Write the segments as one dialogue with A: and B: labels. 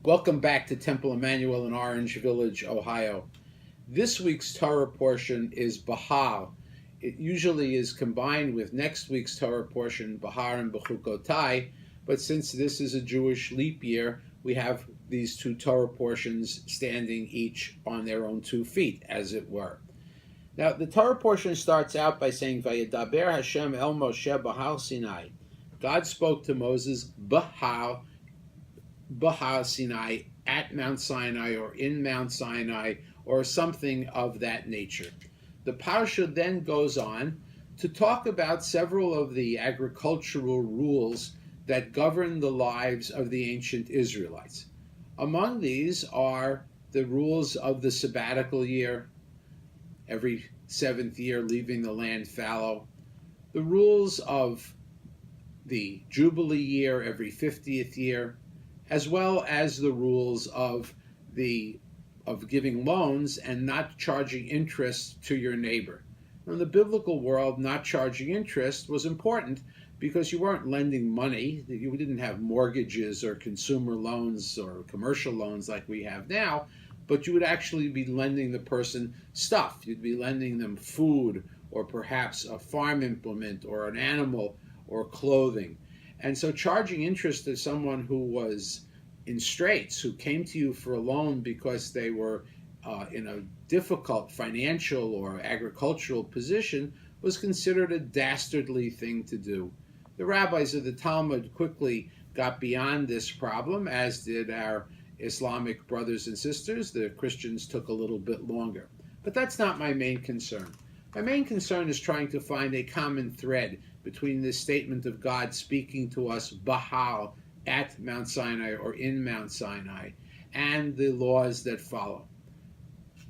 A: Welcome back to Temple Emanu in Orange Village, Ohio. This week's Torah portion is Behar. It usually is combined with next week's Torah portion, Behar and Bechukotai, but since this is a Jewish leap year, we have these two Torah portions standing each on their own 2 feet, as it were. Now, the Torah portion starts out by saying, Vayedaber Hashem el Moshe Behar Sinai. God spoke to Moses Behar Sinai, at Mount Sinai or in Mount Sinai or something of that nature. The parsha then goes on to talk about several of the agricultural rules that govern the lives of the ancient Israelites. Among these are the rules of the sabbatical year, every seventh year leaving the land fallow, the rules of the Jubilee year every 50th year, as well as the rules of giving loans and not charging interest to your neighbor. In the biblical world, not charging interest was important because you weren't lending money. You didn't have mortgages or consumer loans or commercial loans like we have now, but you would actually be lending the person stuff. You'd be lending them food or perhaps a farm implement or an animal or clothing. And so charging interest to someone who was in straits, who came to you for a loan because they were in a difficult financial or agricultural position, was considered a dastardly thing to do. The rabbis of the Talmud quickly got beyond this problem, as did our Islamic brothers and sisters. The Christians took a little bit longer. But that's not my main concern. My main concern is trying to find a common thread between this statement of God speaking to us, Behar, at Mount Sinai or in Mount Sinai, and the laws that follow.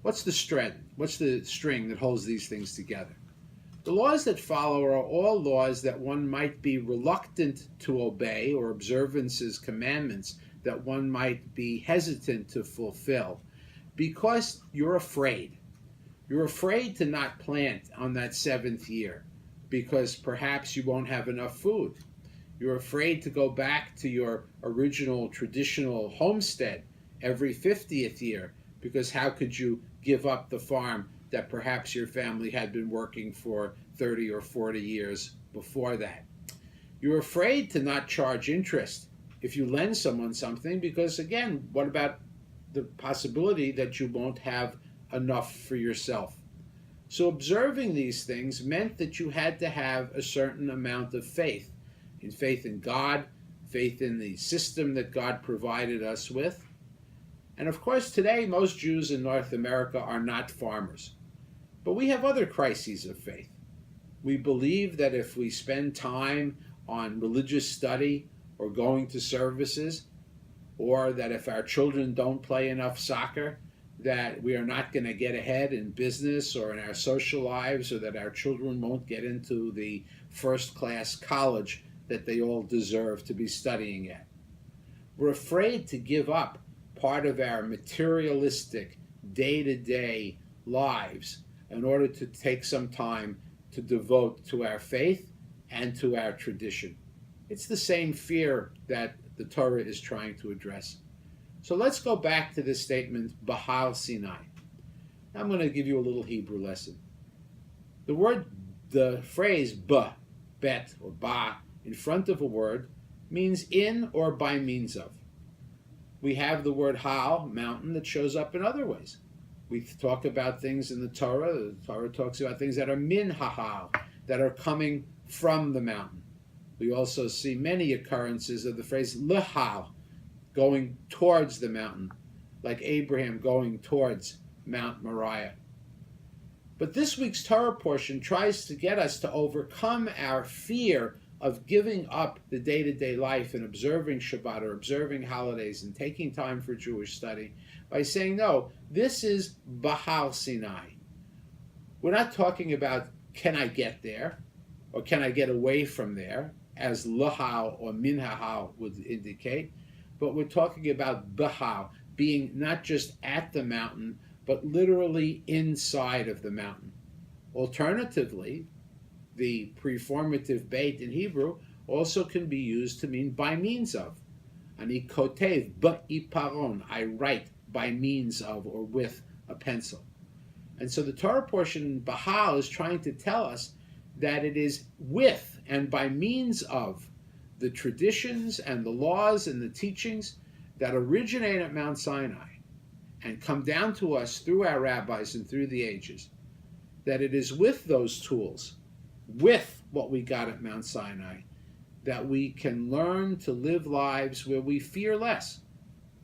A: What's the string? What's the string that holds these things together? The laws that follow are all laws that one might be reluctant to obey, or observances, commandments that one might be hesitant to fulfill because you're afraid. You're afraid to not plant on that seventh year because perhaps you won't have enough food. You're afraid to go back to your original traditional homestead every 50th year because how could you give up the farm that perhaps your family had been working for 30 or 40 years before that? You're afraid to not charge interest if you lend someone something because, again, what about the possibility that you won't have enough for yourself? So observing these things meant that you had to have a certain amount of faith in God, faith in the system that God provided us with. And of course, today, most Jews in North America are not farmers. But we have other crises of faith. We believe that if we spend time on religious study or going to services, or that if our children don't play enough soccer, that we are not going to get ahead in business or in our social lives, or that our children won't get into the first-class college that they all deserve to be studying at. We're afraid to give up part of our materialistic, day-to-day lives in order to take some time to devote to our faith and to our tradition. It's the same fear that the Torah is trying to address. So let's go back to this statement, Behar Sinai. I'm going to give you a little Hebrew lesson. The phrase bet, or ba, in front of a word means in or by means of. We have the word hal, mountain, that shows up in other ways. We talk about things in the Torah. The Torah talks about things that are min hahal, that are coming from the mountain. We also see many occurrences of the phrase lehal, going towards the mountain, like Abraham going towards Mount Moriah. But this week's Torah portion tries to get us to overcome our fear of giving up the day-to-day life and observing Shabbat or observing holidays and taking time for Jewish study by saying, no, this is Behar Sinai. We're not talking about can I get there or can I get away from there, as Lahal or Minhahal would indicate, but we're talking about Behar, being not just at the mountain, but literally inside of the mountain. Alternatively, the preformative beit in Hebrew also can be used to mean by means of. Ani kotev ba'iparon. I write by means of or with a pencil. And so the Torah portion, Behar, is trying to tell us that it is with and by means of the traditions and the laws and the teachings that originate at Mount Sinai and come down to us through our rabbis and through the ages, that it is with those tools, with what we got at Mount Sinai, that we can learn to live lives where we fear less.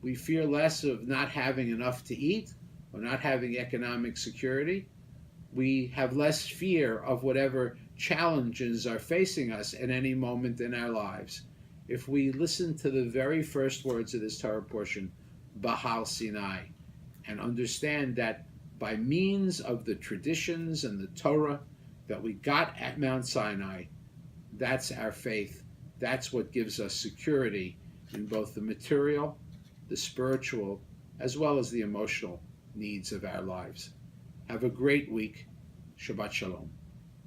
A: We fear less of not having enough to eat or not having economic security. We have less fear of whatever challenges are facing us at any moment in our lives if we listen to the very first words of this Torah portion, Bahal Sinai, and understand that by means of the traditions and the Torah that we got at Mount Sinai, that's our faith. That's what gives us security in both the material, the spiritual, as well as the emotional needs of our lives. Have a great week. Shabbat Shalom.